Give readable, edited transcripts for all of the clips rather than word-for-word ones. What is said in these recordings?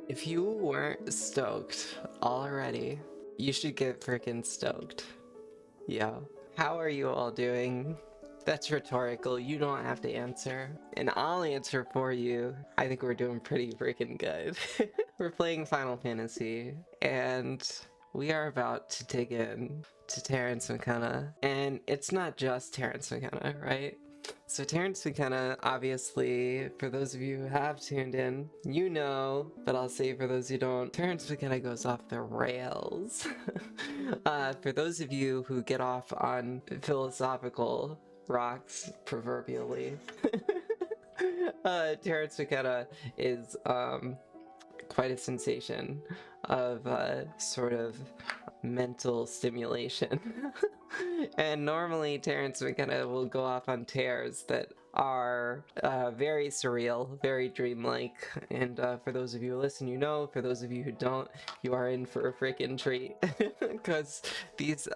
If you weren't stoked already, you should get freaking stoked. Yo, how are you all doing? That's rhetorical. You don't have to answer. And I'll answer for you. I think we're doing pretty freaking good. We're playing Final Fantasy, and we are about to dig in to Terrance Mckenna. And it's not just Terrance Mckenna, right? So Terrance Mckenna, obviously, for those of you who have tuned in, you know, but I'll say for those who don't, Terrance Mckenna goes off the rails. For those of you who get off on philosophical rocks, proverbially, Terrance Mckenna is quite a sensation of sort of mental stimulation. And normally Terrance Mckenna will go off on tears that are very surreal, very dreamlike, and for those of you who listen, you know. For those of you who don't, you are in for a freaking treat, because these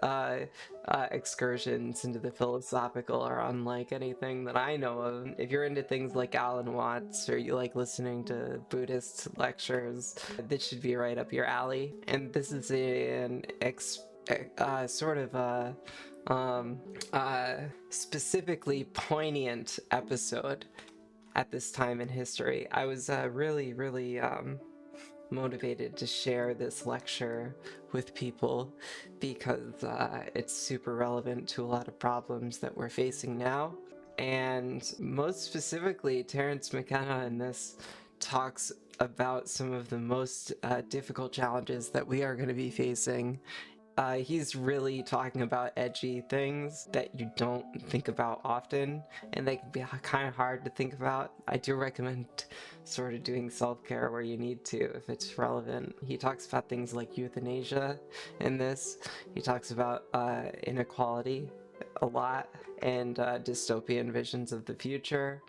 excursions into the philosophical are unlike anything that I know of. If you're into things like Alan Watts, or you like listening to Buddhist lectures, this should be right up your alley. And this is an sort of specifically poignant episode at this time in history. I was really motivated to share this lecture with people because it's super relevant to a lot of problems that we're facing now. And most specifically, Terrance Mckenna in this talks about some of the most difficult challenges that we are going to be facing. He's really talking about edgy things that you don't think about often, and they can be kind of hard to think about. I do recommend sort of doing self-care where you need to if it's relevant. He talks about things like euthanasia in this. He talks about inequality a lot, and dystopian visions of the future,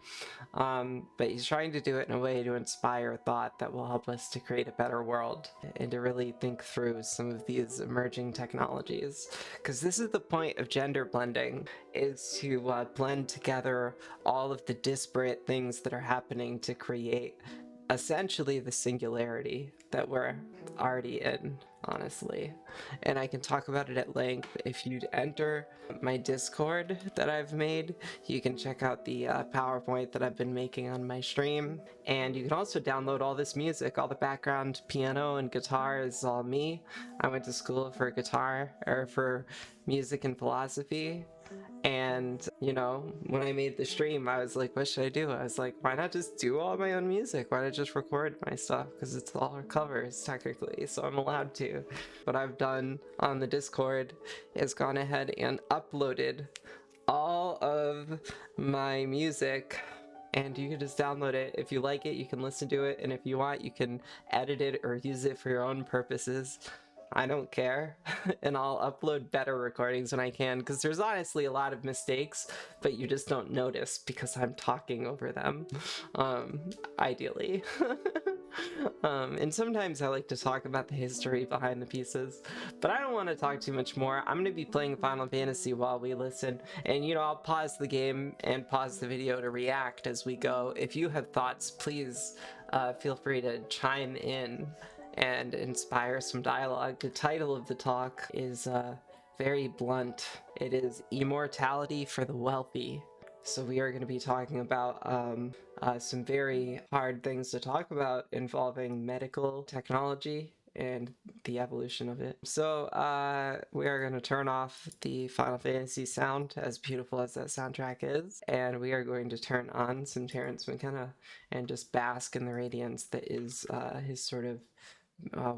but he's trying to do it in a way to inspire thought that will help us to create a better world and to really think through some of these emerging technologies, because this is the point of gender blending, is to blend together all of the disparate things that are happening to create essentially the singularity that we're already in, honestly. And I can talk about it at length. If you'd enter my Discord that I've made, you can check out the PowerPoint that I've been making on my stream. And you can also download all this music. All the background piano and guitar is all me. I went to school for guitar, or for music and philosophy. And, you know, when I made the stream, I was like, what should I do? I was like, why not just do all my own music? Why not just record my stuff? Because it's all covers, technically, so I'm allowed to. What I've done on the Discord is gone ahead and uploaded all of my music, and you can just download it. If you like it, you can listen to it, and if you want, you can edit it or use it for your own purposes. I don't care, and I'll upload better recordings when I can, because there's honestly a lot of mistakes, but you just don't notice because I'm talking over them, ideally. And sometimes I like to talk about the history behind the pieces, but I don't want to talk too much more. I'm going to be playing Final Fantasy while we listen, and you know, I'll pause the game and pause the video to react as we go. If you have thoughts, please feel free to chime in and inspire some dialogue. The title of the talk is very blunt. It is Immortality for the Wealthy. So we are going to be talking about some very hard things to talk about involving medical technology and the evolution of it. So we are going to turn off the Final Fantasy sound, as beautiful as that soundtrack is, and we are going to turn on some Terrance Mckenna and just bask in the radiance that is his sort of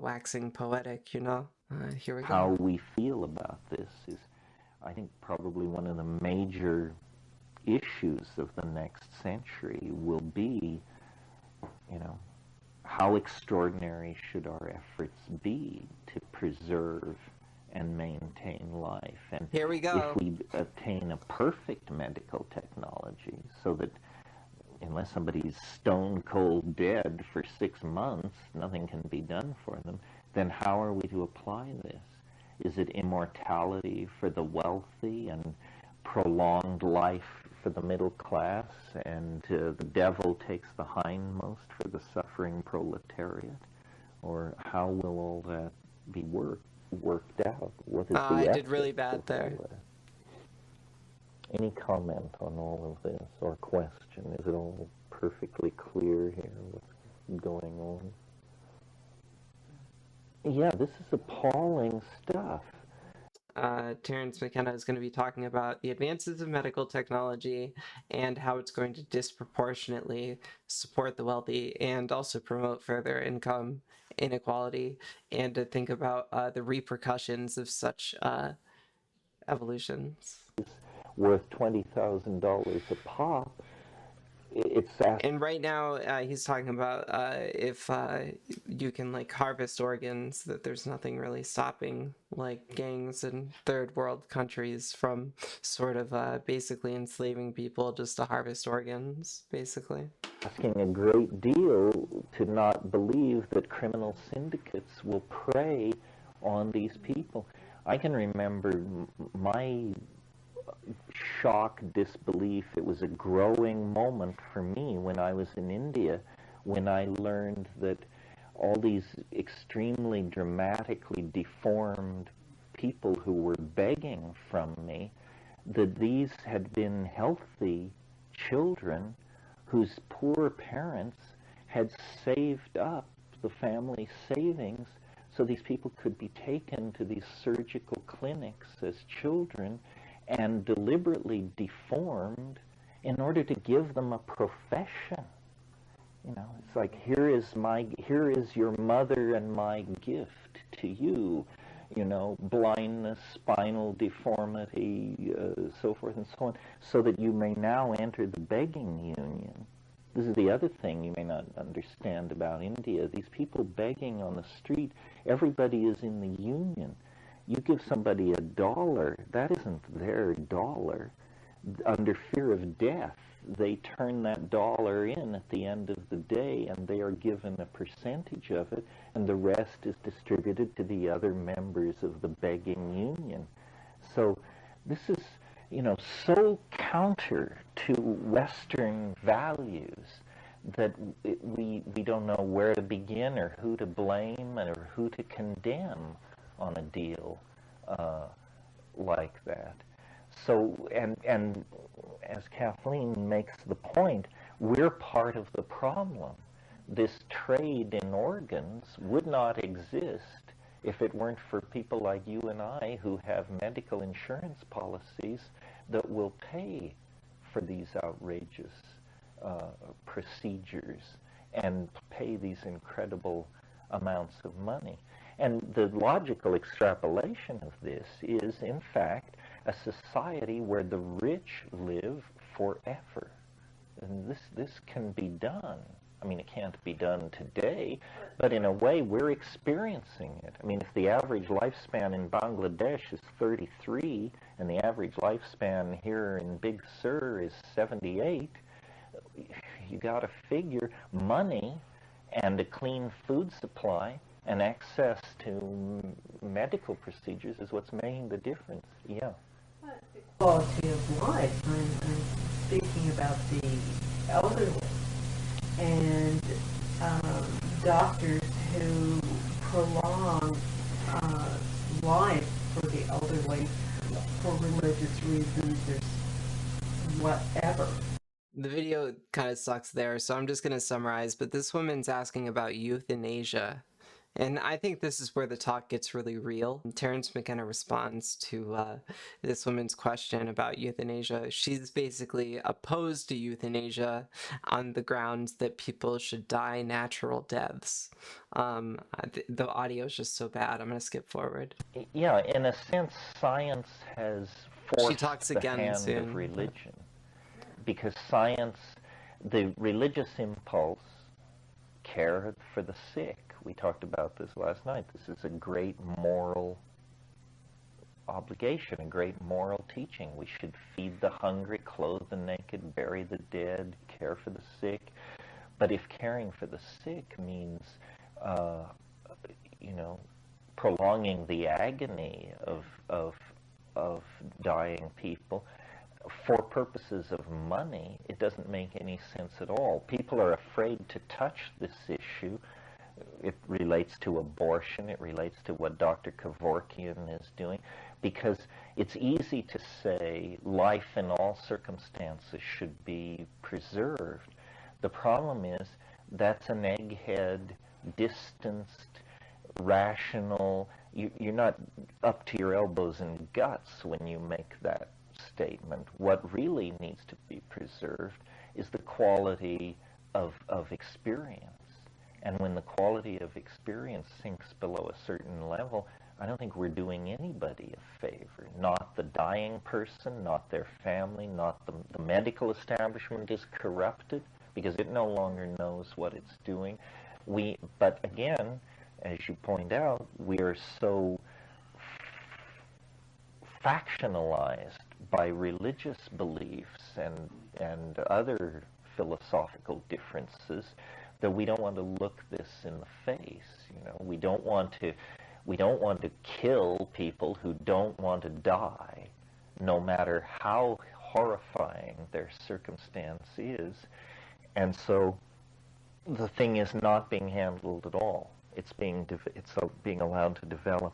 waxing poetic, you know? Here we go. How we feel about this is, I think, probably one of the major issues of the next century will be, you know, how extraordinary should our efforts be to preserve and maintain life? And here we go. If we attain a perfect medical technology so that unless somebody's stone cold dead for 6 months, nothing can be done for them, then how are we to apply this? Is it immortality for the wealthy and prolonged life for the middle class, and the devil takes the hindmost for the suffering proletariat? Or how will all that be worked out? What is I the did really ethics bad of there. all that? Any comment on all of this, or question? Is it all perfectly clear here, what's going on? Yeah, this is appalling stuff. Terrance Mckenna is going to be talking about the advances of medical technology and how it's going to disproportionately support the wealthy and also promote further income inequality, and to think about the repercussions of such evolutions. Worth $20,000 a pop. And right now, he's talking about if you can like harvest organs, that there's nothing really stopping like gangs in third world countries from sort of basically enslaving people just to harvest organs, basically. Asking a great deal to not believe that criminal syndicates will prey on these people. I can remember my shock, disbelief. It was a growing moment for me when I was in India, when I learned that all these extremely dramatically deformed people who were begging from me, that these had been healthy children whose poor parents had saved up the family savings so these people could be taken to these surgical clinics as children and deliberately deformed in order to give them a profession. You know, it's like, here is your mother and my gift to you. You know, blindness, spinal deformity, so forth and so on, so that you may now enter the begging union. This is the other thing you may not understand about India. These people begging on the street, everybody is in the union. You give somebody $1, that isn't their dollar. Under fear of death, they turn that dollar in at the end of the day, and they are given a percentage of it, and the rest is distributed to the other members of the begging union. So this is, you know, so counter to Western values that we don't know where to begin or who to blame or who to condemn on a deal like that. So, and as Kathleen makes the point, we're part of the problem. This trade in organs would not exist if it weren't for people like you and I who have medical insurance policies that will pay for these outrageous procedures and pay these incredible amounts of money. And the logical extrapolation of this is, in fact, a society where the rich live forever. And this can be done. I mean, it can't be done today, but in a way, we're experiencing it. I mean, if the average lifespan in Bangladesh is 33, and the average lifespan here in Big Sur is 78, you got to figure money and a clean food supply and access to medical procedures is what's making the difference. Yeah. Quality of life. I'm thinking about the elderly and doctors who prolong life for the elderly for religious reasons or whatever. The video kind of sucks there, so I'm just going to summarize, but this woman's asking about euthanasia. And I think this is where the talk gets really real. Terrance Mckenna responds to this woman's question about euthanasia. She's basically opposed to euthanasia on the grounds that people should die natural deaths. The audio is just so bad. I'm going to skip forward. Yeah, in a sense, science has forced She talks the again hand soon. of religion. Because science, the religious impulse, care for the sick. We talked about this last night. This is a great moral obligation, a great moral teaching. We should feed the hungry, clothe the naked, bury the dead, care for the sick. But if caring for the sick means, you know, prolonging the agony of dying people, for purposes of money, it doesn't make any sense at all. People are afraid to touch this issue It relates to abortion. It relates to what Dr. Kevorkian is doing. Because it's easy to say life in all circumstances should be preserved. The problem is that's an egghead, distanced, rational. You're not up to your elbows in guts when you make that statement. What really needs to be preserved is the quality of experience. And when the quality of experience sinks below a certain level, I don't think we're doing anybody a favor. Not the dying person, not their family, not the medical establishment is corrupted because it no longer knows what it's doing. But again, as you point out, we are so factionalized by religious beliefs and other philosophical differences that we don't want to look this in the face. You know, we don't want to kill people who don't want to die, no matter how horrifying their circumstance is. And so the thing is not being handled at all. It's being allowed to develop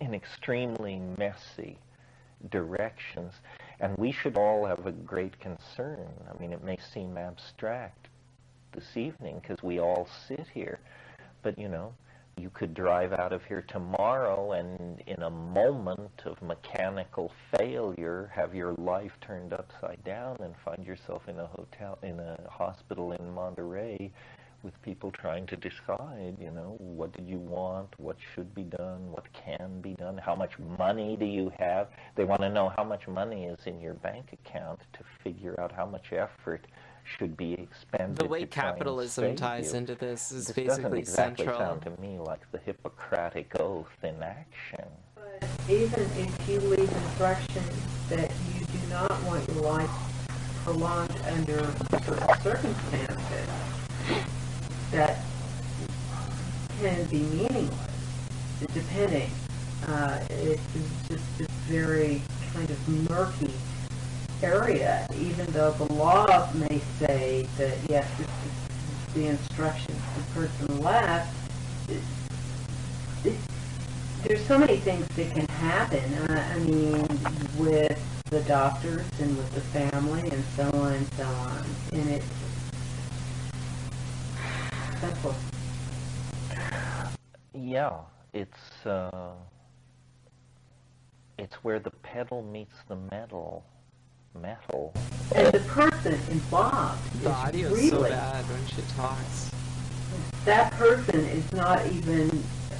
in extremely messy directions. And we should all have a great concern. I mean, it may seem abstract this evening because we all sit here, but you know, you could drive out of here tomorrow and in a moment of mechanical failure have your life turned upside down and find yourself in a hospital in Monterey with people trying to decide, you know, what do you want, what should be done, what can be done, how much money do you have. They want to know how much money is in your bank account to figure out how much effort should be expended. The way capitalism ties into this is basically doesn't exactly central. sound to me like the Hippocratic Oath in action. But even if you leave instructions that you do not want your life prolonged under certain circumstances, that can be meaningless, depending. It's just this very kind of murky area, even though the law may say that, yes, this is the instructions the person left. There's so many things that can happen. I mean, with the doctors and with the family and so on and so on. And it's simple. Yeah, it's where the pedal meets the metal. And the person involved The is audio's really, so bad when she talks. that person is not even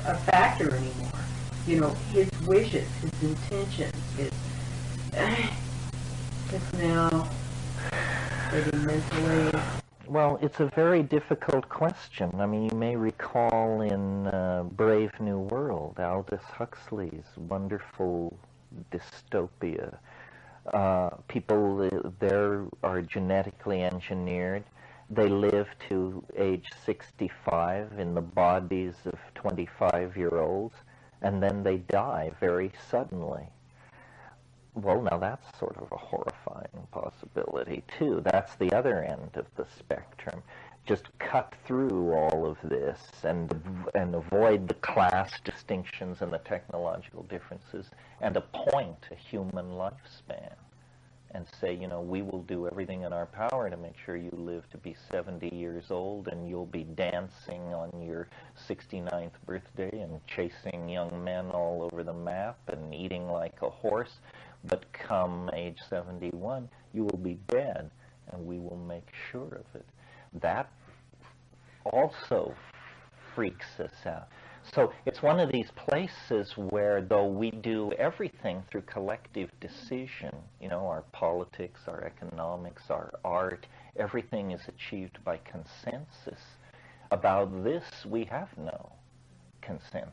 a factor anymore. You know, his wishes, his intentions, his now maybe mentally. Well, it's a very difficult question. I mean, you may recall in Brave New World, Aldous Huxley's wonderful dystopia. People there are genetically engineered. They live to age 65 in the bodies of 25-year-olds, and then they die very suddenly. Well, now that's sort of a horrifying possibility, too. That's the other end of the spectrum. Just cut through all of this and avoid the class distinctions and the technological differences and appoint a human lifespan and say, you know, we will do everything in our power to make sure you live to be 70 years old and you'll be dancing on your 69th birthday and chasing young men all over the map and eating like a horse. But come age 71, you will be dead, and we will make sure of it. That also freaks us out. So it's one of these places where, though we do everything through collective decision, you know, our politics, our economics, our art, everything is achieved by consensus. About this, we have no consensus.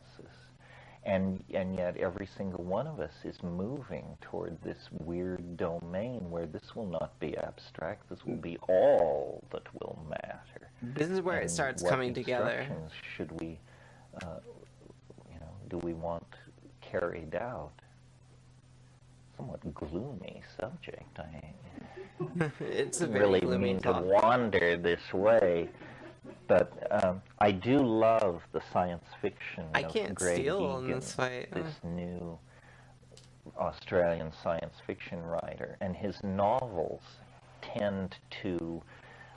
And yet every single one of us is moving toward this weird domain where this will not be abstract, this will be all that will matter. This is where it starts coming together. What should we, do we want carried out? Somewhat gloomy subject. It's a I very really gloomy mean topic. to wander this way. But I do love the science fiction I of can't Greg steal in Egan, this fight. this new Australian science fiction writer, and his novels tend to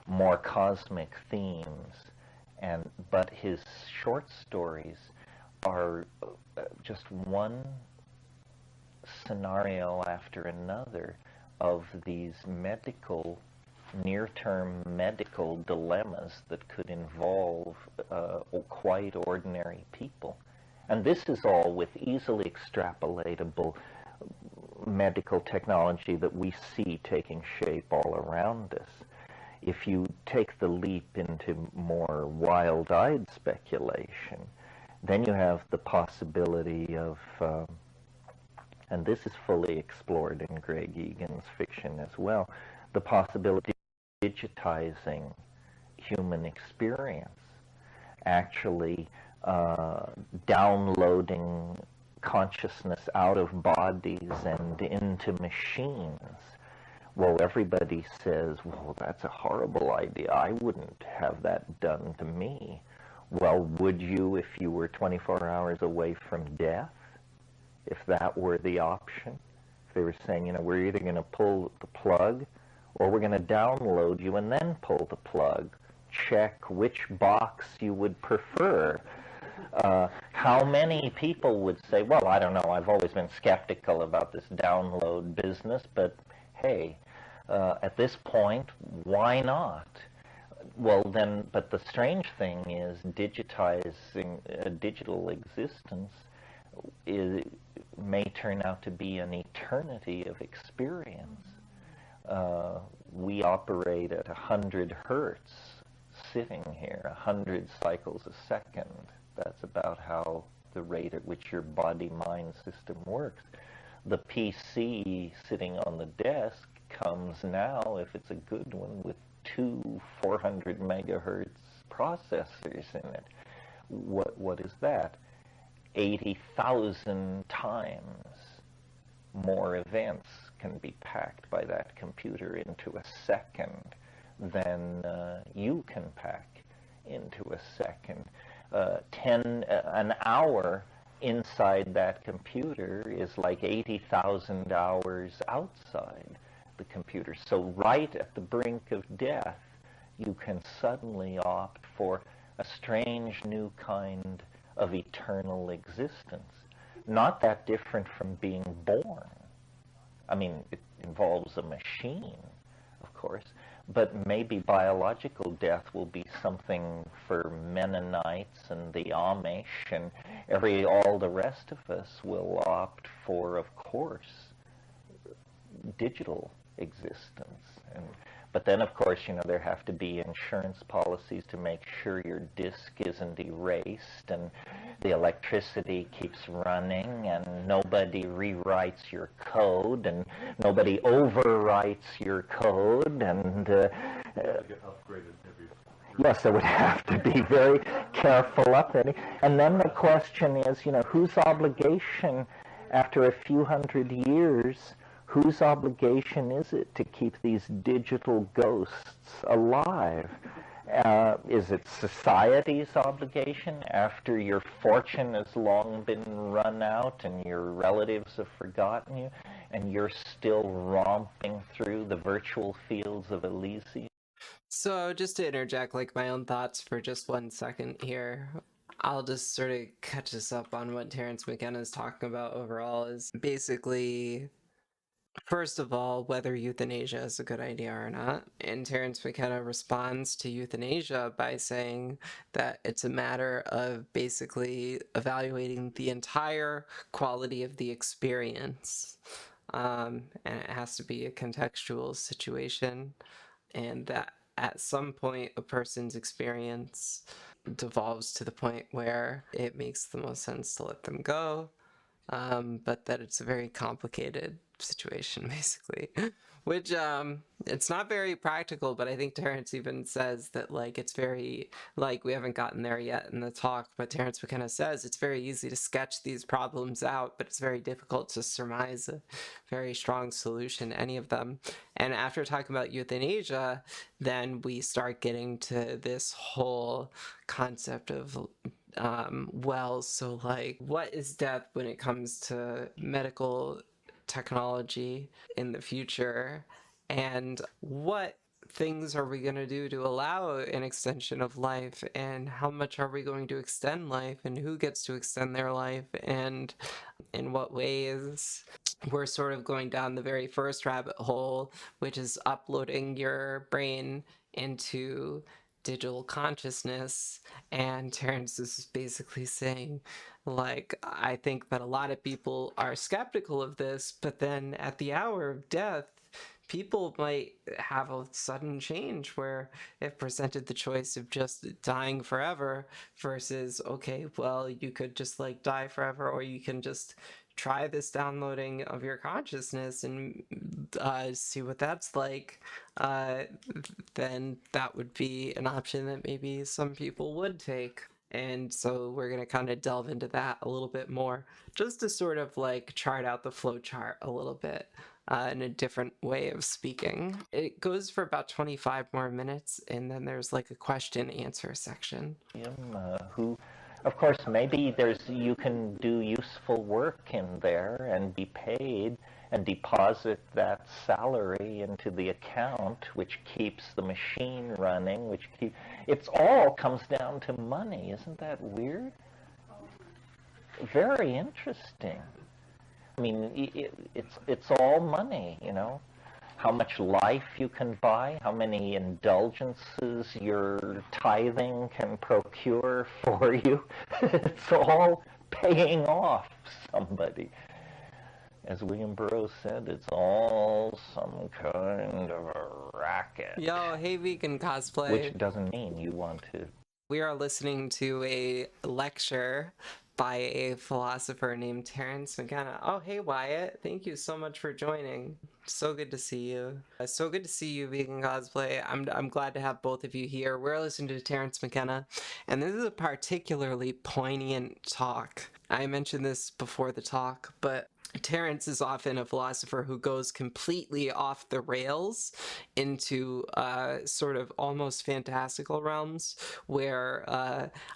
more cosmic themes, but his short stories are just one scenario after another of these near-term medical dilemmas that could involve quite ordinary people. And this is all with easily extrapolatable medical technology that we see taking shape all around us. If you take the leap into more wild-eyed speculation, then you have the possibility of, and this is fully explored in Greg Egan's fiction as well, the possibility of digitizing human experience, actually downloading consciousness out of bodies and into machines. Well, everybody says, well, that's a horrible idea. I wouldn't have that done to me. Well, would you if you were 24 hours away from death? If that were the option? If they were saying, you know, we're either going to pull the plug or we're going to download you and then pull the plug. Check which box you would prefer. How many people would say, well, I don't know, I've always been skeptical about this download business, but hey, at this point, why not? Well, then, but the strange thing is digitizing a digital existence may turn out to be an eternity of experience. We operate at 100 hertz sitting here, 100 cycles a second. That's about how the rate at which your body-mind system works. The PC sitting on the desk comes now, if it's a good one, with two 400 megahertz processors in it. What is that? 80,000 times more events can be packed by that computer into a second than you can pack into a second. An hour inside that computer is like 80,000 hours outside the computer. So right at the brink of death, you can suddenly opt for a strange new kind of eternal existence. Not that different from being born. I mean, it involves a machine, of course, but maybe biological death will be something for Mennonites and the Amish, and all the rest of us will opt for, of course, digital existence. But then, of course, you know, there have to be insurance policies to make sure your disk isn't erased and the electricity keeps running and nobody rewrites your code and nobody overwrites your code and get upgraded every yes, there would have to be very careful updating. And then the question is, you know, whose obligation after a few hundred years, whose obligation is it to keep these digital ghosts alive? Is it society's obligation after your fortune has long been run out and your relatives have forgotten you and you're still romping through the virtual fields of Elysium? So just to interject like my own thoughts for just 1 second here, I'll just sort of catch us up on what Terrance Mckenna is talking about overall is basically, first of all, whether euthanasia is a good idea or not. And Terrance Mckenna responds to euthanasia by saying that it's a matter of basically evaluating the entire quality of the experience. And it has to be a contextual situation, and that at some point a person's experience devolves to the point where it makes the most sense to let them go, but that it's a very complicated situation, basically. Which, it's not very practical, but I think Terrance even says that, like, it's very, like, we haven't gotten there yet in the talk, but Terrance McKenna says it's very easy to sketch these problems out, but it's very difficult to surmise a very strong solution to any of them. And after talking about euthanasia, then we start getting to this whole concept of well, so like, what is death when it comes to medical technology in the future, and what things are we going to do to allow an extension of life, and how much are we going to extend life, and who gets to extend their life, and in what ways. We're sort of going down the very first rabbit hole, which is uploading your brain into digital consciousness, and Terrance is basically saying, like, I think that a lot of people are skeptical of this, but then at the hour of death, people might have a sudden change where if presented the choice of just dying forever versus, okay, well, you could just like die forever, or you can just try this downloading of your consciousness and see what that's like, then that would be an option that maybe some people would take. And so we're going to kind of delve into that a little bit more, just to sort of like chart out the flow chart a little bit in a different way of speaking. It goes for about 25 more minutes, and then there's like a question answer section. Who, of course, maybe you can do useful work in there and be paid and deposit that salary into the account, which keeps the machine running, it's all comes down to money. Isn't that weird? Very interesting. I mean, it's all money, you know. How much life you can buy, how many indulgences your tithing can procure for you. It's all paying off somebody. As William Burroughs said, it's all some kind of a racket. Yo, hey vegan cosplay. Which doesn't mean you want to. We are listening to a lecture by a philosopher named Terrance Mckenna. Oh, hey Wyatt, thank you so much for joining. So good to see you. So good to see you, vegan cosplay. I'm glad to have both of you here. We're listening to Terrance Mckenna, and this is a particularly poignant talk. I mentioned this before the talk, but Terrance is often a philosopher who goes completely off the rails into sort of almost fantastical realms where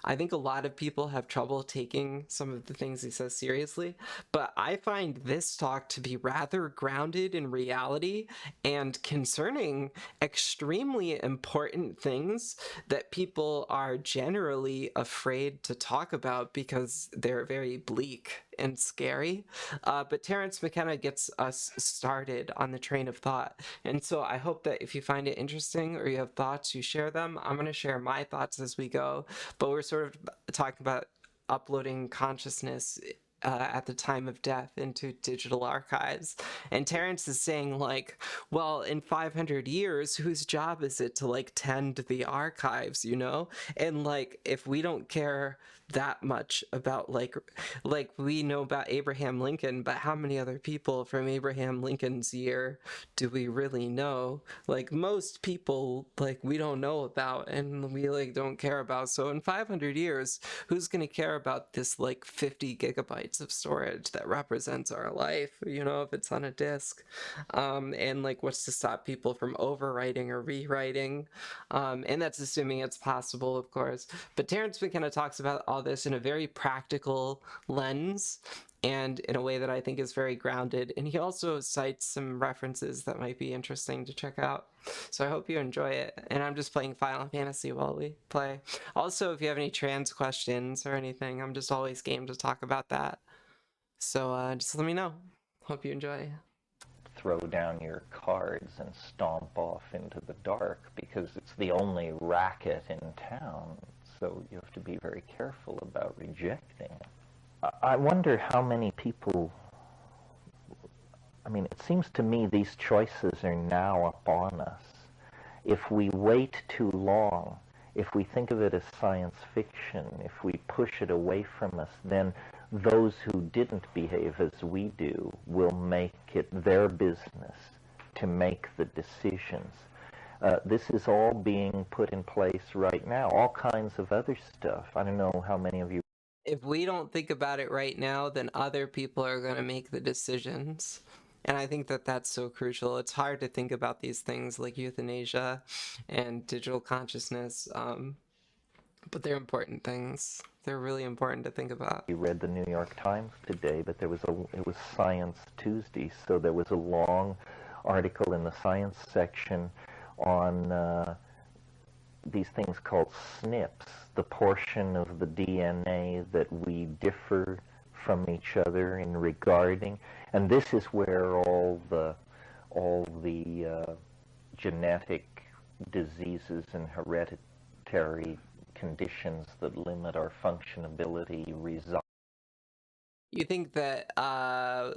I think a lot of people have trouble taking some of the things he says seriously. But I find this talk to be rather grounded in reality and concerning extremely important things that people are generally afraid to talk about because they're very bleak and scary. But Terrance Mckenna gets us started on the train of thought. And so I hope that if you find it interesting or you have thoughts, you share them. I'm going to share my thoughts as we go. But we're sort of talking about uploading consciousness at the time of death into digital archives. And Terrance is saying, like, well, in 500 years, whose job is it to, like, tend the archives, you know? And, like, if we don't care that much about, like we know about Abraham Lincoln, but how many other people from Abraham Lincoln's year do we really know? Like, most people, like, we don't know about and we, like, don't care about. So in 500 years, who's going to care about this, like, 50 gigabytes of storage that represents our life, you know, if it's on a disk? And, like, what's to stop people from overwriting or rewriting? And that's assuming it's possible, of course. But Terrance McKenna talks about all this in a very practical lens and in a way that I think is very grounded. And he also cites some references that might be interesting to check out. So I hope you enjoy it. And I'm just playing Final Fantasy while we play. Also, if you have any trans questions or anything, I'm just always game to talk about that. So just let me know. Hope you enjoy. Throw down your cards and stomp off into the dark because it's the only racket in town. So you have to be very careful about rejecting it. I wonder how many people, I mean, it seems to me these choices are now upon us. If we wait too long, if we think of it as science fiction, if we push it away from us, then those who didn't behave as we do will make it their business to make the decisions. This is all being put in place right now, all kinds of other stuff. I don't know how many of you... If we don't think about it right now, then other people are going to make the decisions. And I think that that's so crucial. It's hard to think about these things like euthanasia and digital consciousness, but they're important things. They're really important to think about. You read the New York Times today, but it was Science Tuesday, so there was a long article in the science section on these things called SNPs, the portion of the DNA that we differ from each other in regarding, and this is where all the genetic diseases and hereditary conditions that limit our functionability reside. You think that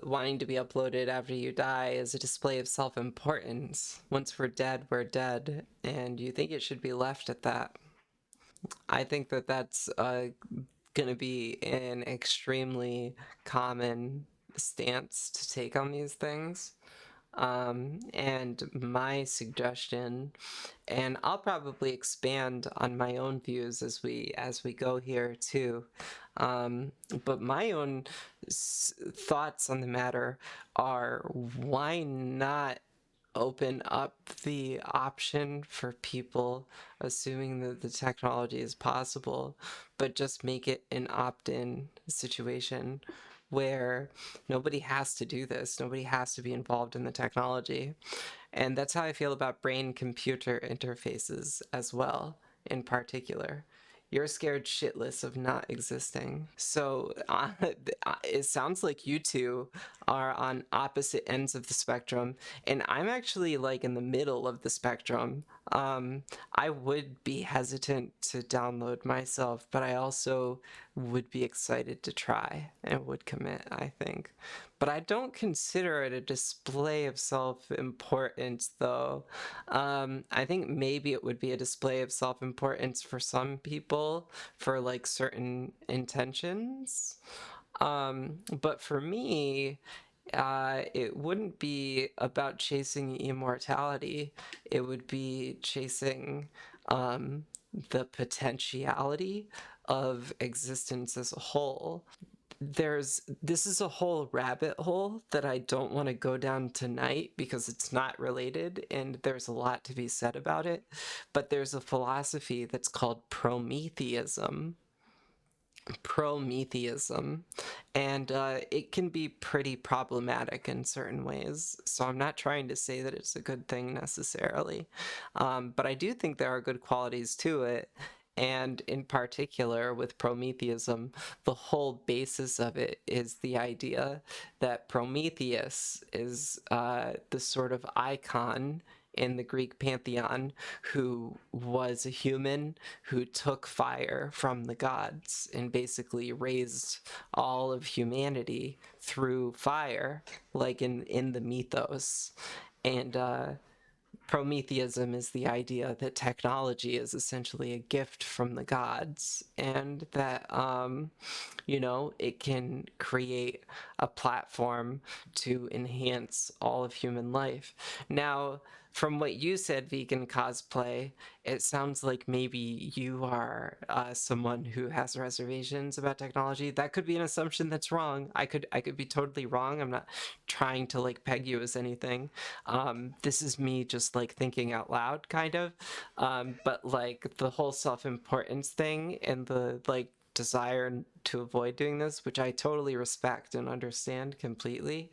wanting to be uploaded after you die is a display of self-importance. Once we're dead, and you think it should be left at that. I think that that's going to be an extremely common stance to take on these things. And my suggestion, and I'll probably expand on my own views as we go here too, but my own thoughts on the matter are, why not open up the option for people, assuming that the technology is possible, but just make it an opt-in situation where nobody has to do this, nobody has to be involved in the technology. And that's how I feel about brain-computer interfaces as well, in particular. You're scared shitless of not existing. So it sounds like you two are on opposite ends of the spectrum, and I'm actually like in the middle of the spectrum. I would be hesitant to download myself, but I also would be excited to try and would commit, I think. But I don't consider it a display of self-importance, though. I think maybe it would be a display of self-importance for some people for like certain intentions. But for me, it wouldn't be about chasing immortality. It would be chasing the potentiality of existence as a whole. This is a whole rabbit hole that I don't want to go down tonight because it's not related and there's a lot to be said about it. But there's a philosophy that's called Prometheism. And it can be pretty problematic in certain ways, so I'm not trying to say that it's a good thing necessarily, but I do think there are good qualities to it. And in particular with Prometheism, the whole basis of it is the idea that Prometheus is the sort of icon in the Greek pantheon who was a human who took fire from the gods and basically raised all of humanity through fire, like in the mythos. And Prometheism is the idea that technology is essentially a gift from the gods, and that, you know, it can create a platform to enhance all of human life. Now, from what you said, Vegan Cosplay, it sounds like maybe you are someone who has reservations about technology. That could be an assumption that's wrong. I could be totally wrong. I'm not trying to like peg you as anything. This is me just like thinking out loud, kind of. But like the whole self-importance thing and the like desire to avoid doing this, which I totally respect and understand completely.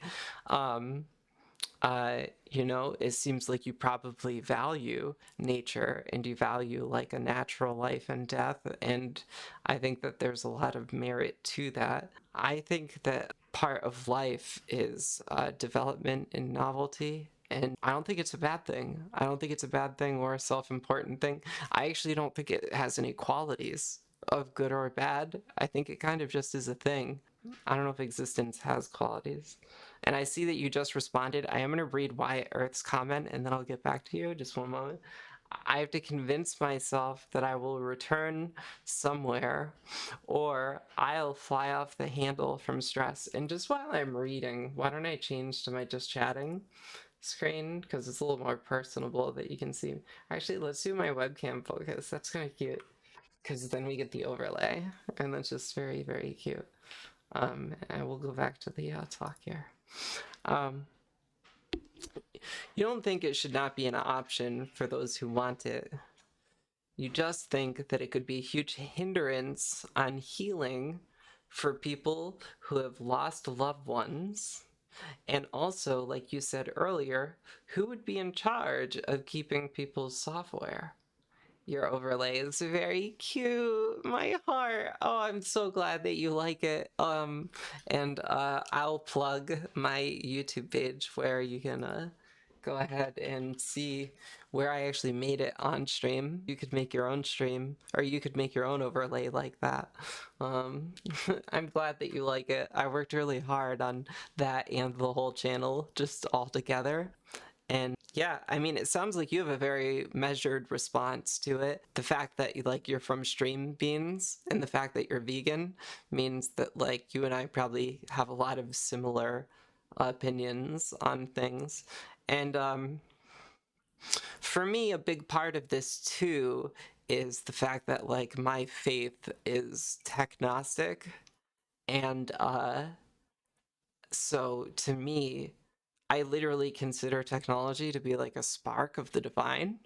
You know, it seems like you probably value nature and you value like a natural life and death, and I think that there's a lot of merit to that. I think that part of life is development and novelty, and I don't think it's a bad thing. I don't think it's a bad thing or a self-important thing. I actually don't think it has any qualities of good or bad. I think it kind of just is a thing. I don't know if existence has qualities. And I see that you just responded. I am going to read Wyatt Earth's comment and then I'll get back to you. Just one moment. I have to convince myself that I will return somewhere, or I'll fly off the handle from stress. And just while I'm reading, why don't I change to my just chatting screen, because it's a little more personable that you can see. Actually, let's do my webcam focus. That's kind of cute, because then we get the overlay, and that's just very, very cute. And we'll go back to the talk here. You don't think it should not be an option for those who want it. You just think that it could be a huge hindrance on healing for people who have lost loved ones. And also, like you said earlier, who would be in charge of keeping people's software? Your overlay is very cute. My heart. Oh, I'm so glad that you like it. And I'll plug my YouTube page where you can go ahead and see where I actually made it on stream. You could make your own stream, or you could make your own overlay like that. I'm glad that you like it. I worked really hard on that and the whole channel just all together. And yeah, I mean, it sounds like you have a very measured response to it. The fact that you're from Stream Beans and the fact that you're vegan means that like you and I probably have a lot of similar opinions on things. And for me, a big part of this too is the fact that like my faith is techgnostic. And so to me, I literally consider technology to be like a spark of the divine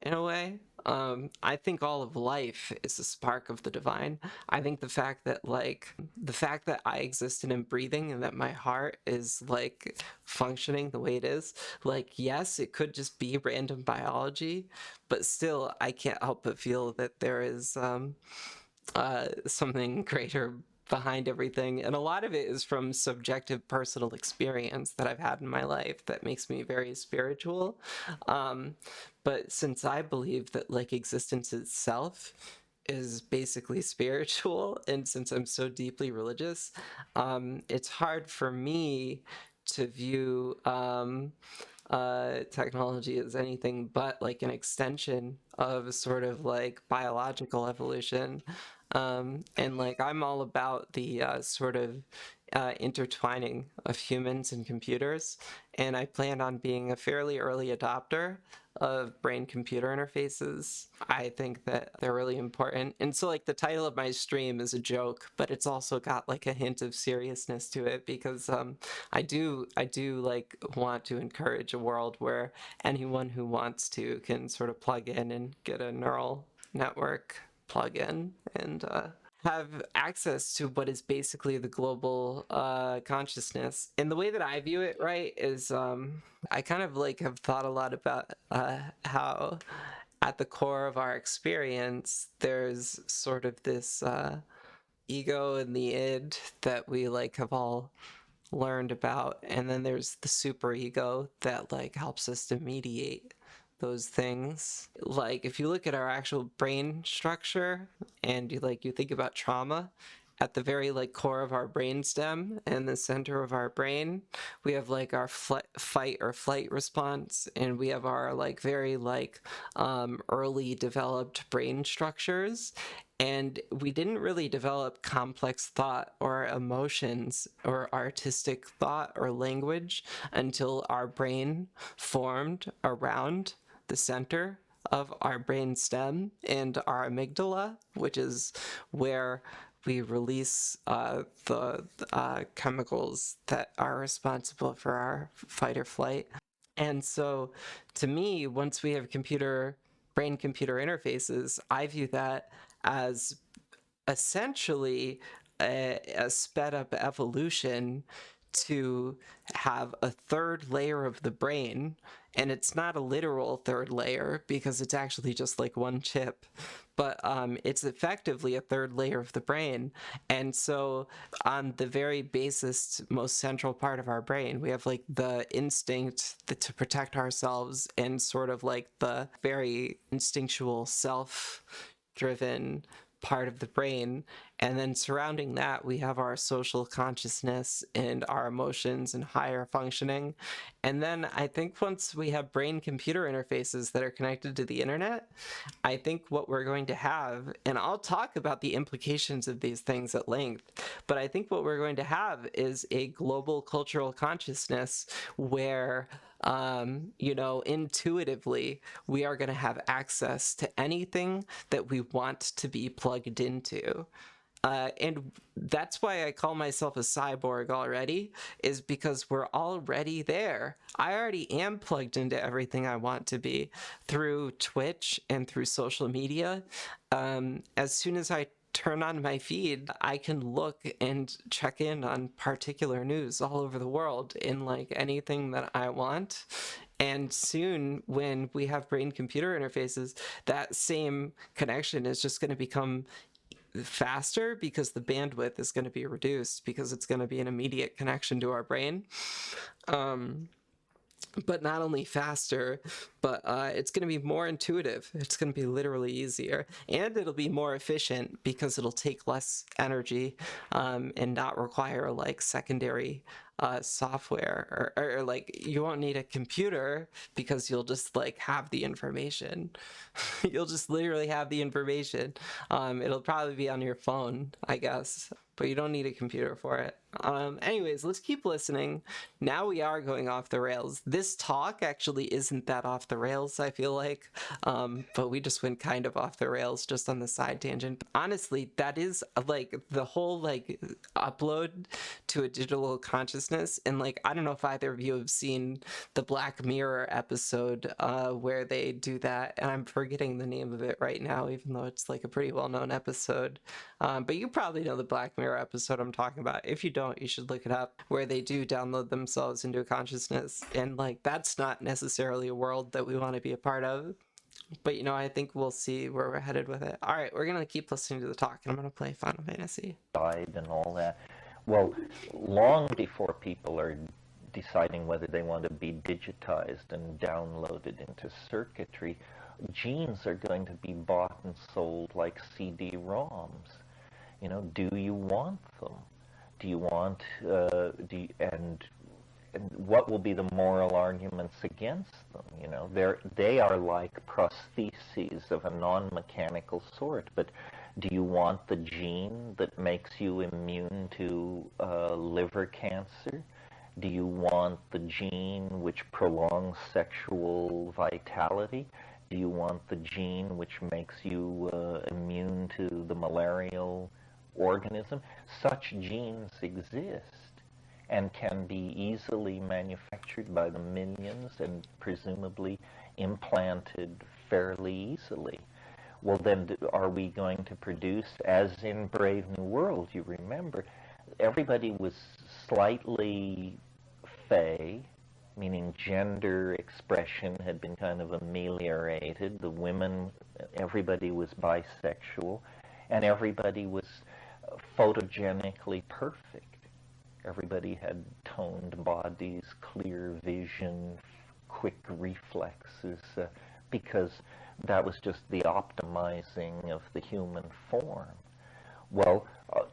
in a way. I think all of life is a spark of the divine. I think the fact that I exist and am breathing and that my heart is like functioning the way it is, like, yes, it could just be random biology, but still I can't help but feel that there is something greater behind everything, and a lot of it is from subjective personal experience that I've had in my life that makes me very spiritual. But since I believe that like existence itself is basically spiritual, and since I'm so deeply religious, it's hard for me to view technology as anything but like an extension of sort of like biological evolution. And like I'm all about the sort of intertwining of humans and computers, and I plan on being a fairly early adopter of brain-computer interfaces. I think that they're really important. And so like the title of my stream is a joke, but it's also got like a hint of seriousness to it, because I do like want to encourage a world where anyone who wants to can sort of plug in and get a neural network plug in and have access to what is basically the global consciousness. And the way that I view it, right, is I kind of like have thought a lot about how at the core of our experience there's sort of this ego and the id that we like have all learned about, and then there's the superego that like helps us to mediate those things. Like if you look at our actual brain structure and you think about trauma, at the very like core of our brainstem and the center of our brain, we have like our fight or flight response, and we have our like very like early developed brain structures. And we didn't really develop complex thought or emotions or artistic thought or language until our brain formed around the center of our brain stem and our amygdala, which is where we release the chemicals that are responsible for our fight or flight. And so to me, once we have brain-computer interfaces, I view that as essentially a sped up evolution to have a third layer of the brain. And it's not a literal third layer because it's actually just like one chip, but it's effectively a third layer of the brain. And so on the very basest, most central part of our brain, we have like the instinct to protect ourselves, and sort of like the very instinctual self-driven part of the brain, and then surrounding that we have our social consciousness and our emotions and higher functioning. And then I think once we have brain computer interfaces that are connected to the internet, I think what we're going to have, and I'll talk about the implications of these things at length, but I think what we're going to have is a global cultural consciousness where intuitively, we are going to have access to anything that we want to be plugged into. And that's why I call myself a cyborg already, is because we're already there. I already am plugged into everything I want to be through Twitch and through social media. As soon as I turn on my feed, I can look and check in on particular news all over the world in like anything that I want. And soon, when we have brain-computer interfaces, that same connection is just going to become faster because the bandwidth is going to be reduced because it's going to be an immediate connection to our brain. But not only faster, but it's going to be more intuitive. It's going to be literally easier. And it'll be more efficient because it'll take less energy and not require like secondary software or like you won't need a computer because you'll just like have the information. You'll just literally have the information. It'll probably be on your phone, I guess, but you don't need a computer for it. Anyways, let's keep listening. Now we are going off the rails. This talk actually isn't that off the rails, I feel like, but we just went kind of off the rails just on the side tangent. But honestly, that is like the whole like upload to a digital consciousness. And like, I don't know if either of you have seen the Black Mirror episode where they do that. And I'm forgetting the name of it right now, even though it's like a pretty well-known episode. But you probably know the Black Mirror episode I'm talking about. If you don't, you should look it up, where they do download themselves into a consciousness. And like, that's not necessarily a world that we want to be a part of. But I think we'll see where we're headed with it. All right, we're going to keep listening to the talk, and I'm going to play Final Fantasy. And all that. Well, long before people are deciding whether they want to be digitized and downloaded into circuitry, genes are going to be bought and sold like CD-ROMs. Do you want them? Do you want, and what will be the moral arguments against them? They are like prostheses of a non-mechanical sort, but do you want the gene that makes you immune to liver cancer? Do you want the gene which prolongs sexual vitality? Do you want the gene which makes you immune to the malarial organism? Such genes exist and can be easily manufactured by the millions and presumably implanted fairly easily. Well, then are we going to produce, as in Brave New World, you remember, everybody was slightly fey, meaning gender expression had been kind of ameliorated. The women, everybody was bisexual, and everybody was photogenically perfect. Everybody had toned bodies, clear vision, quick reflexes, because that was just the optimizing of the human form. Well,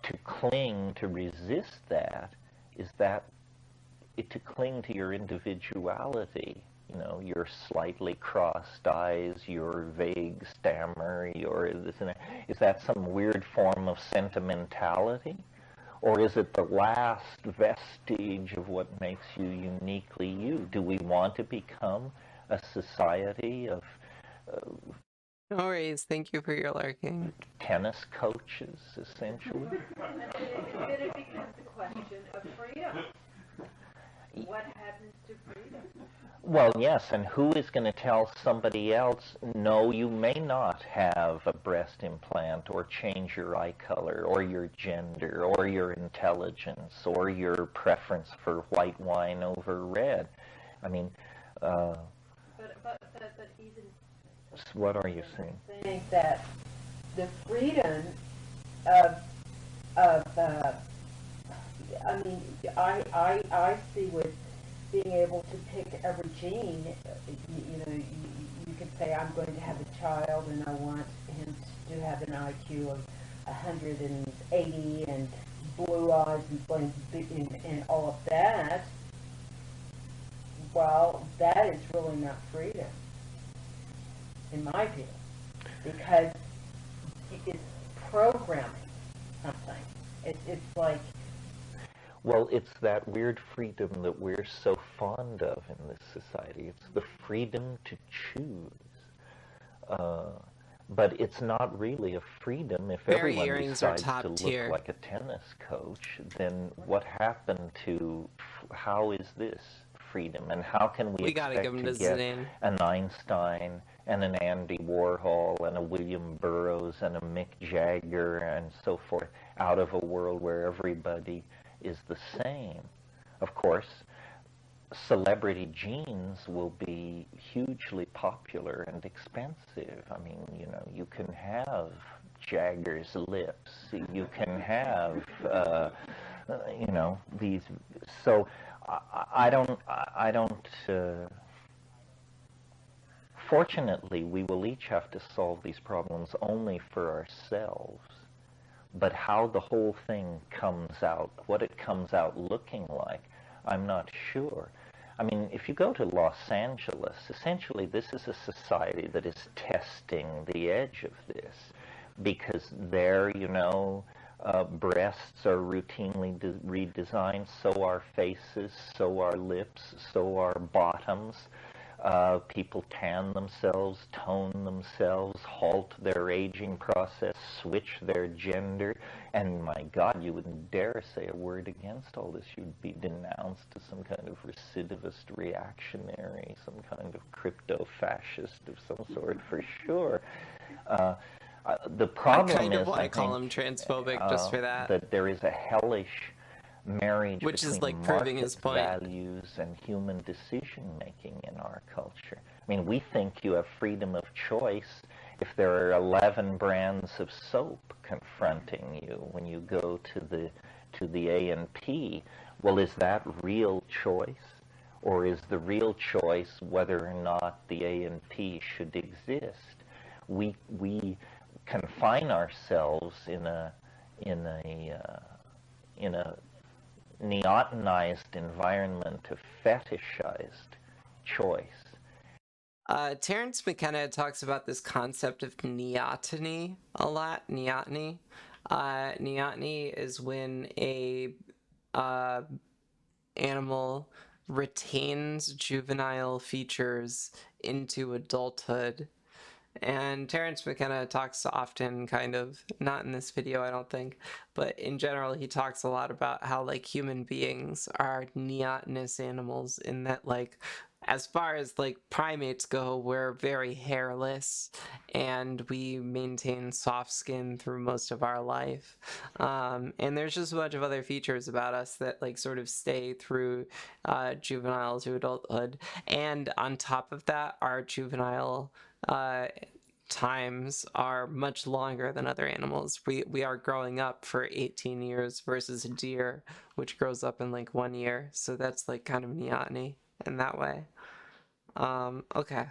to resist that is to cling to your individuality, your slightly crossed eyes, your vague stammer, your this and that. Is that some weird form of sentimentality? Or is it the last vestige of what makes you uniquely you? Do we want to become a society of No worries. Thank you for your lurking. tennis coaches, essentially? Then it becomes a question of freedom. What happens to freedom? Well, yes, and who is going to tell somebody else, no, you may not have a breast implant or change your eye color or your gender or your intelligence or your preference for white wine over red? I mean, But even... What are you saying? I think that the freedom I see with being able to pick every gene, you could say I'm going to have a child and I want him to have an IQ of 180 and blue eyes and all of that, well, that is really not freedom, in my view, because it's programming something. It's like... Well, it's that weird freedom that we're so fond of in this society. It's the freedom to choose. But it's not really a freedom. If Fairy everyone earrings are decides top to look tier. like a tennis coach, then what happened to, how is this freedom? And how can we gotta give expect him to his get name. an Einstein and an Andy Warhol and a William Burroughs and a Mick Jagger and so forth out of a world where everybody is the same? Of course, celebrity genes will be hugely popular and expensive. I mean, you know, you can have Jagger's lips, you can have, you know, these. So I don't. Fortunately, we will each have to solve these problems only for ourselves. But how the whole thing comes out, what it comes out looking like, I'm not sure. I mean, if you go to Los Angeles, essentially this is a society that is testing the edge of this, because there, you know, breasts are routinely redesigned, so are faces, so are lips, so are bottoms. People tan themselves, tone themselves, halt their aging process, switch their gender, and my God, you wouldn't dare say a word against all this. You'd be denounced as some kind of recidivist reactionary, some kind of crypto-fascist of some sort, for sure. The problem I kind of is, want I to call think, him transphobic just for that. that there is a hellish marriage Which is, between like, proving market his point. values and human decision-making in our culture. I mean, we think you have freedom of choice if there are 11 brands of soap confronting you when you go to the A&P. Well, is that real choice? Or is the real choice whether or not the A&P should exist? We confine ourselves in a neotanized environment of fetishized choice. Terrance Mckenna talks about this concept of neotany a lot. Neotany. Neotany is when a animal retains juvenile features into adulthood. And Terrance Mckenna talks often, kind of, not in this video I don't think, but in general he talks a lot about how, like, human beings are neotanous animals, in that, like, as far as, like, primates go, we're very hairless and we maintain soft skin through most of our life. And there's just a bunch of other features about us that, like, sort of stay through juvenile to adulthood. And on top of that, our juvenile times are much longer than other animals. We are growing up for 18 years versus a deer, which grows up in, like, 1 year. So that's, like, kind of neotany in that way. Okay.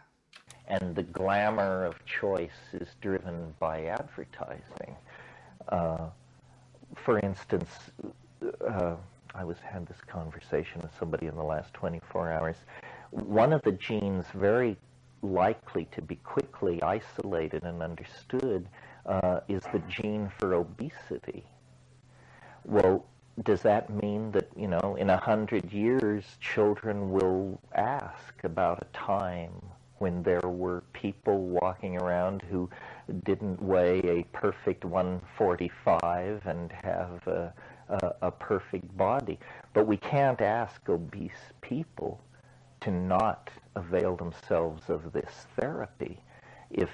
And the glamour of choice is driven by advertising. For instance, I had this conversation with somebody in the last 24 hours. One of the genes very likely to be quickly isolated and understood is the gene for obesity. Well, does that mean that, you know, in 100 years, children will ask about a time when there were people walking around who didn't weigh a perfect 145 and have a perfect body? But we can't ask obese people to not avail themselves of this therapy if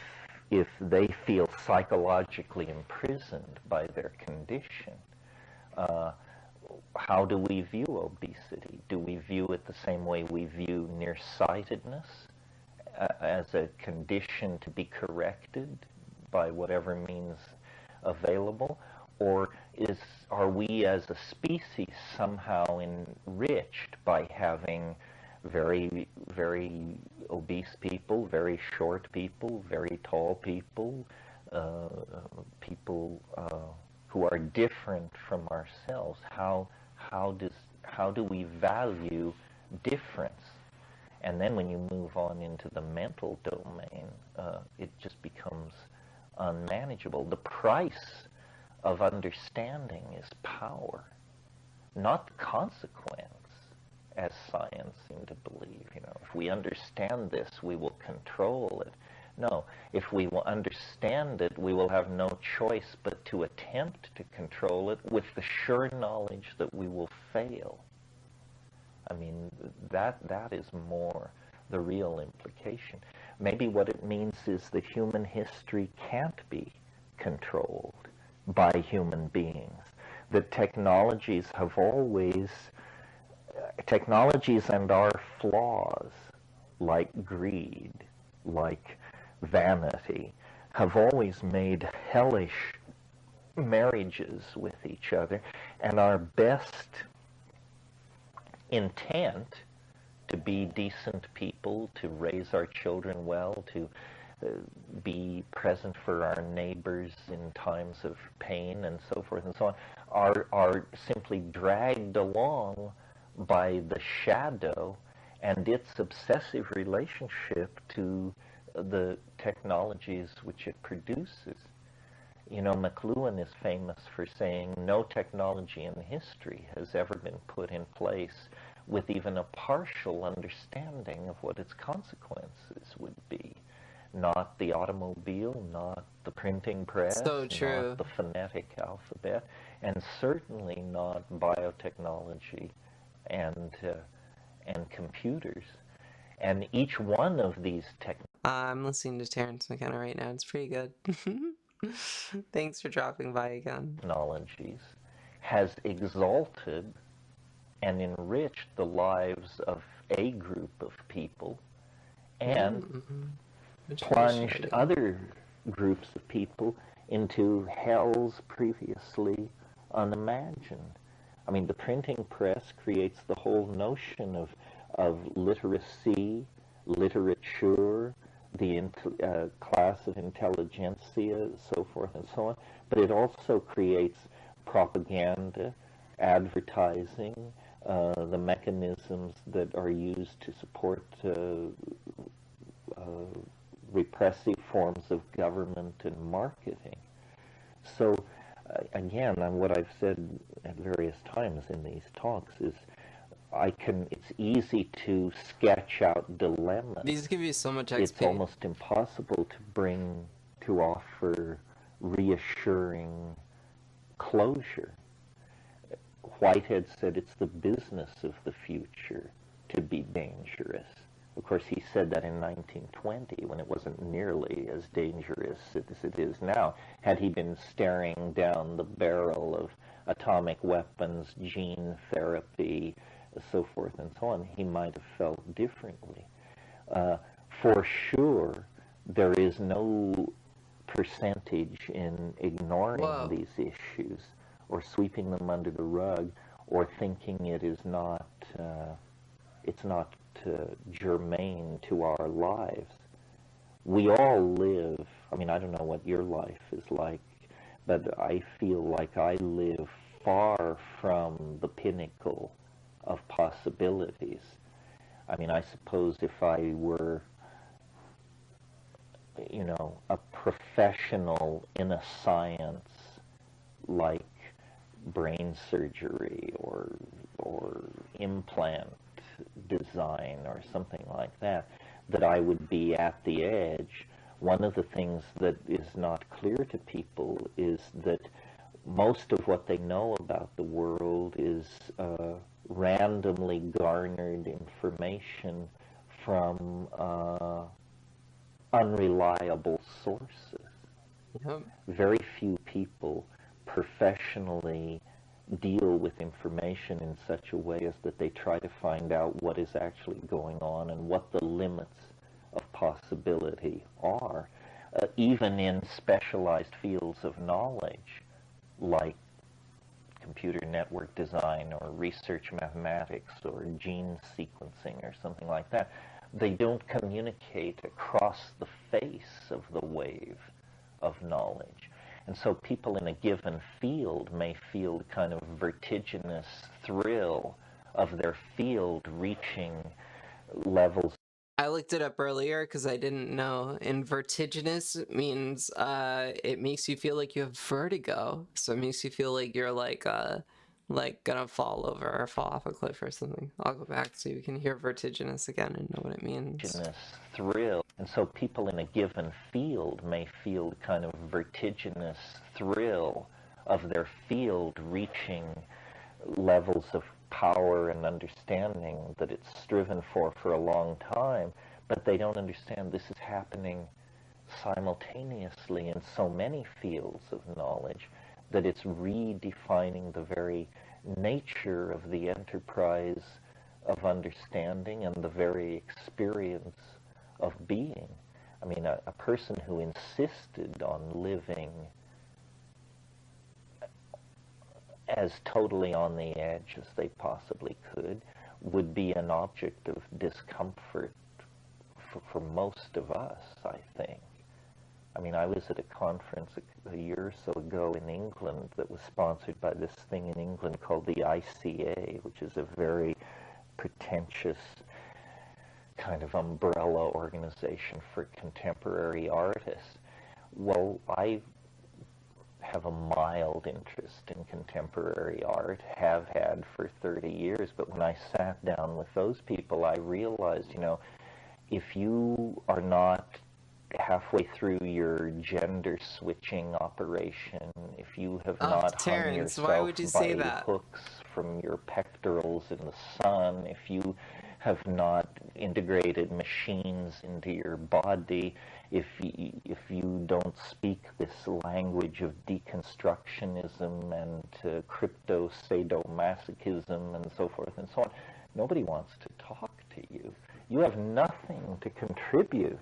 they feel psychologically imprisoned by their condition. How do we view obesity? Do we view it the same way we view nearsightedness, as a condition to be corrected by whatever means available? Or are we as a species somehow enriched by having very, very obese people, very short people, very tall people, people who are different from ourselves. How do we value difference? And then when you move on into the mental domain, it just becomes unmanageable. The price of understanding is power, not consequence, as science seems to believe. You know, if we understand this, we will control it. No, if we will understand it, we will have no choice but to attempt to control it with the sure knowledge that we will fail. I mean, that is more the real implication. Maybe what it means is that human history can't be controlled by human beings. That technologies have always, technologies and our flaws, like greed, like vanity, have always made hellish marriages with each other, and our best intent to be decent people, to raise our children well, to be present for our neighbors in times of pain and so forth and so on, are simply dragged along by the shadow and its obsessive relationship to the technologies which it produces. You know, McLuhan is famous for saying no technology in history has ever been put in place with even a partial understanding of what its consequences would be. Not the automobile, not the printing press, So true. not the phonetic alphabet, and certainly not biotechnology and computers. And each one of these I'm listening to Terrance Mckenna right now. It's pretty good. Thanks for dropping by again. technologies has exalted and enriched the lives of a group of people and plunged other groups of people into hells previously unimagined. I mean, the printing press creates the whole notion of literacy, literature, the class of intelligentsia, so forth and so on, but it also creates propaganda, advertising, the mechanisms that are used to support repressive forms of government and marketing. So again, what I've said at various times in these talks is it's easy to sketch out dilemmas. These give you so much XP. It's almost impossible to offer reassuring closure. Whitehead said it's the business of the future to be dangerous. Of course, he said that in 1920 when it wasn't nearly as dangerous as it is now. Had he been staring down the barrel of atomic weapons, gene therapy, so forth and so on, he might have felt differently. For sure, there is no percentage in ignoring these issues or sweeping them under the rug or thinking it is not, it's not germane to our lives. We all live, I mean, I don't know what your life is like, but I feel like I live far from the pinnacle of possibilities. I mean, I suppose if I were, you know, a professional in a science like brain surgery or implant design or something like that, that I would be at the edge. One of the things that is not clear to people is that most of what they know about the world is randomly garnered information from unreliable sources. Yep. Very few people professionally deal with information in such a way as that they try to find out what is actually going on and what the limits of possibility are, even in specialized fields of knowledge like computer network design or research mathematics or gene sequencing or something like that. They don't communicate across the face of the wave of knowledge. And so people in a given field may feel the kind of vertiginous thrill of their field reaching levels. I looked it up earlier because I didn't know. And vertigenous means it makes you feel like you have vertigo. So it makes you feel like you're like gonna fall over or fall off a cliff or something. I'll go back so you can hear vertigenous again and know what it means. Vertiginous thrill. And so people in a given field may feel the kind of vertiginous thrill of their field reaching levels of power and understanding that it's striven for a long time, but they don't understand this is happening simultaneously in so many fields of knowledge that it's redefining the very nature of the enterprise of understanding and the very experience of being. I mean, a person who insisted on living as totally on the edge as they possibly could would be an object of discomfort for most of us, I think. I mean, I was at a conference a year or so ago in England that was sponsored by this thing in England called the ICA, which is a very pretentious kind of umbrella organization for contemporary artists. Well, I have a mild interest in contemporary art, have had for 30 years, but when I sat down with those people, I realized, you know, if you are not halfway through your gender switching operation, if you have not hung Terrance, yourself why would you say by that? hooks from your pectorals in the sun, if you have not integrated machines into your body, if you don't speak this language of deconstructionism and crypto sadomasochism and so forth and so on, nobody wants to talk to you. You have nothing to contribute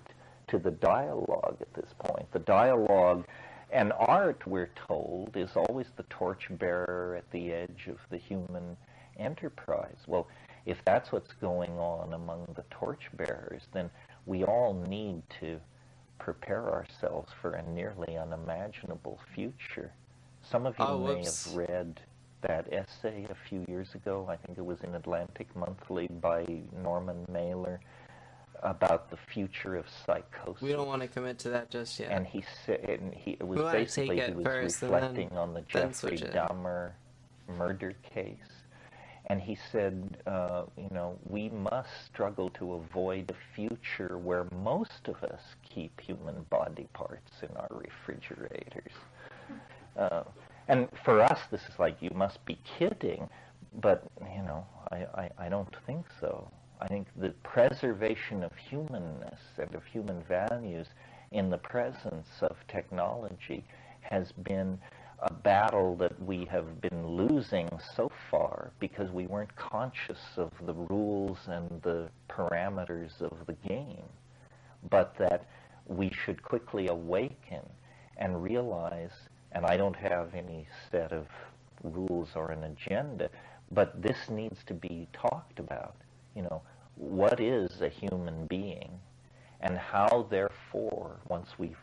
to the dialogue at this point. The dialogue and art, we're told, is always the torchbearer at the edge of the human enterprise. Well, if that's what's going on among the torchbearers, then we all need to prepare ourselves for a nearly unimaginable future. Some of you may have read that essay a few years ago, I think it was in Atlantic Monthly by Norman Mailer, about the future of psychosis. We don't want to commit to that just yet. And he said, it was we basically, he was reflecting on the Jeffrey switch it. Dahmer murder case. And he said, you know, we must struggle to avoid a future where most of us keep human body parts in our refrigerators. And for us, this is like, you must be kidding. But, you know, I don't think so. I think the preservation of humanness and of human values in the presence of technology has been a battle that we have been losing so far because we weren't conscious of the rules and the parameters of the game, but that we should quickly awaken and realize, and I don't have any set of rules or an agenda, but this needs to be talked about. You know, what is a human being, and how, therefore, once we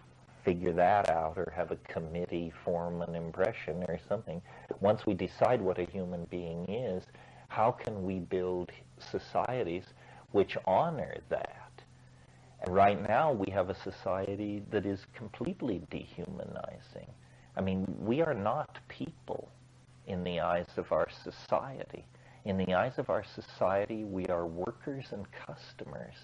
figure that out or have a committee form an impression or something, once we decide what a human being is, how can we build societies which honor that? And right now we have a society that is completely dehumanizing. I mean, we are not people in the eyes of our society. In the eyes of our society, we are workers and customers.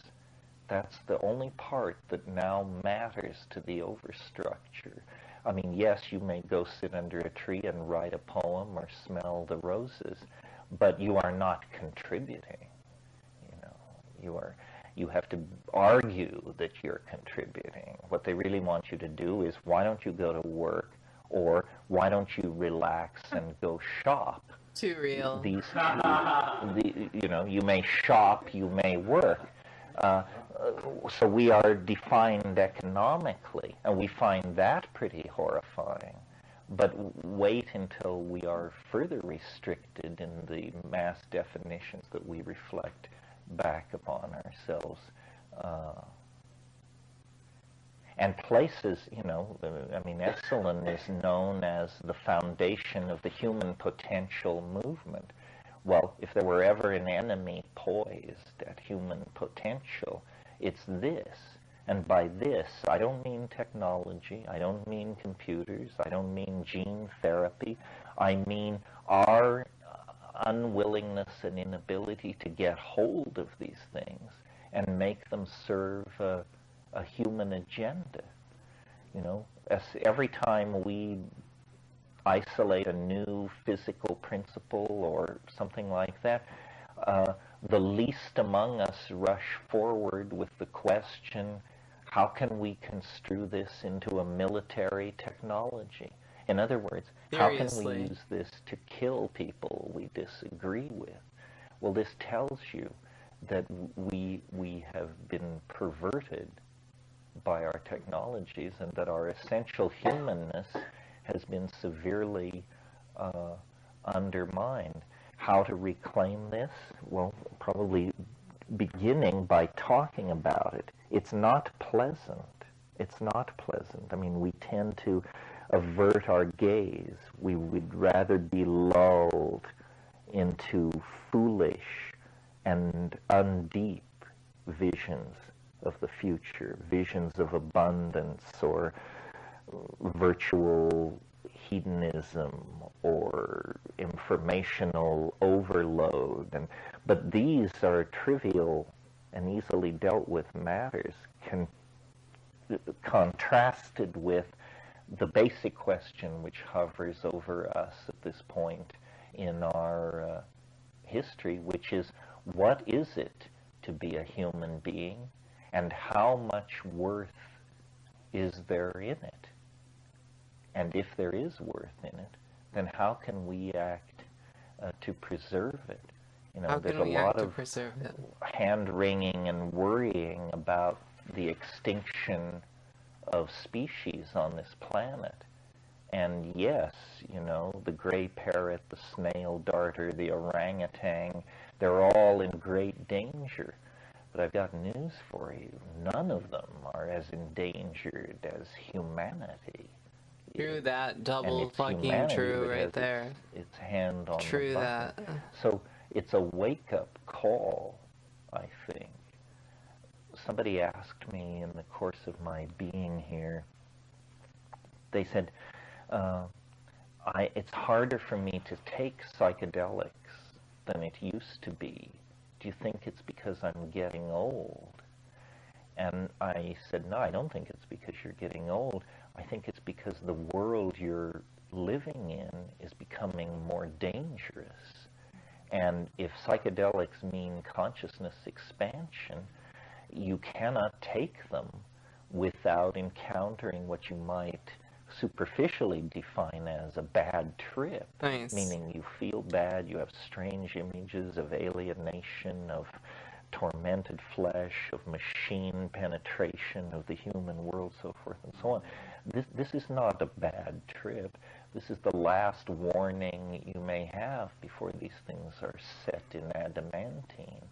That's the only part that now matters to the overstructure. I mean, yes, you may go sit under a tree and write a poem or smell the roses, but you are not contributing. You know, you have to argue that you're contributing. What they really want you to do is, why don't you go to work, or why don't you relax and go shop? Too real. You know, you may shop, you may work. So we are defined economically, and we find that pretty horrifying. But wait until we are further restricted in the mass definitions that we reflect back upon ourselves. And places, you know, I mean, Esalen is known as the foundation of the human potential movement. Well, if there were ever an enemy poised at human potential, it's this. And by this, I don't mean technology, I don't mean computers, I don't mean gene therapy, I mean our unwillingness and inability to get hold of these things and make them serve a human agenda. You know, as every time we isolate a new physical principle or something like that, the least among us rush forward with the question, how can we construe this into a military technology? In other words, how can we use this to kill people we disagree with? Well, this tells you that we have been perverted by our technologies and that our essential humanness has been severely undermined. How to reclaim this? Well, probably beginning by talking about it. It's not pleasant. It's not pleasant. I mean, we tend to avert our gaze. We would rather be lulled into foolish and undeep visions of the future, visions of abundance or virtual hedonism or informational overload. But these are trivial and easily dealt with matters contrasted with the basic question which hovers over us at this point in our history, which is, what is it to be a human being, and how much worth is there in it? And if there is worth in it, then how can we act to preserve it? You know, there's a lot of hand-wringing and worrying about the extinction of species on this planet. And yes, you know, the gray parrot, the snail darter, the orangutan, they're all in great danger. But I've got news for you. None of them are as endangered as humanity. True that. Double fucking true right there. Its hand on true the button. That. So it's a wake-up call, I think. Somebody asked me in the course of my being here, they said, it's harder for me to take psychedelics than it used to be. Do you think it's because I'm getting old? And I said, no, I don't think it's because you're getting old. I think it's because the world you're living in is becoming more dangerous. And if psychedelics mean consciousness expansion, you cannot take them without encountering what you might superficially define as a bad trip. Nice. Meaning you feel bad, you have strange images of alienation, of tormented flesh, of machine penetration of the human world, so forth and so on. This is not a bad trip. This is the last warning you may have before these things are set in adamantine.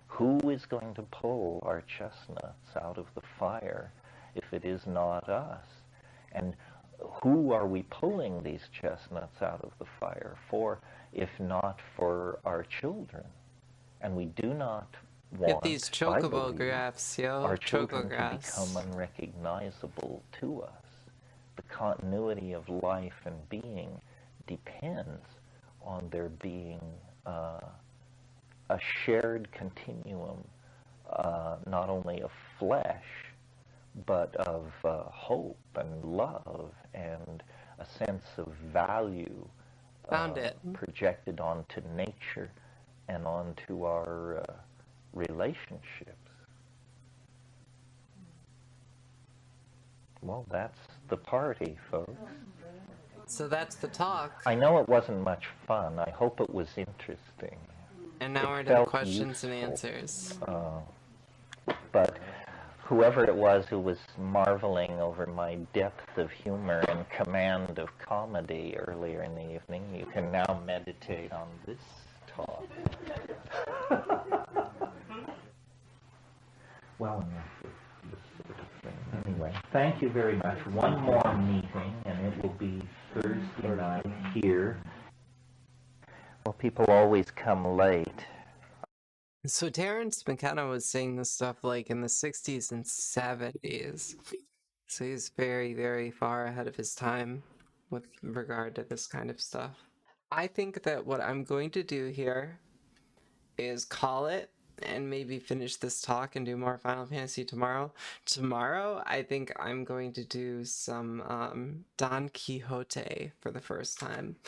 Who is going to pull our chestnuts out of the fire if it is not us? And who are we pulling these chestnuts out of the fire for, if not for our children? And we do not want, get these chocobo graphs, yo. our children to become unrecognizable to us. The continuity of life and being depends on there being a shared continuum, not only of flesh, but of hope and love and a sense of value projected onto nature and onto our relationships. Well, that's the party, folks. So that's the talk. I know it wasn't much fun. I hope it was interesting. And now we're to the questions and answers. But whoever it was who was marveling over my depth of humor and command of comedy earlier in the evening, you can now meditate on this talk. Well enough of this sort of thing. Anyway. anyway, thank you very much. One more meeting, and it will be Thursday night here. Well, people always come late. So Terrance Mckenna was saying this stuff like in the 60s and 70s. So he's very, very far ahead of his time with regard to this kind of stuff. I think that what I'm going to do here is call it and maybe finish this talk and do more Final Fantasy tomorrow. Tomorrow, I think I'm going to do some Don Quixote for the first time.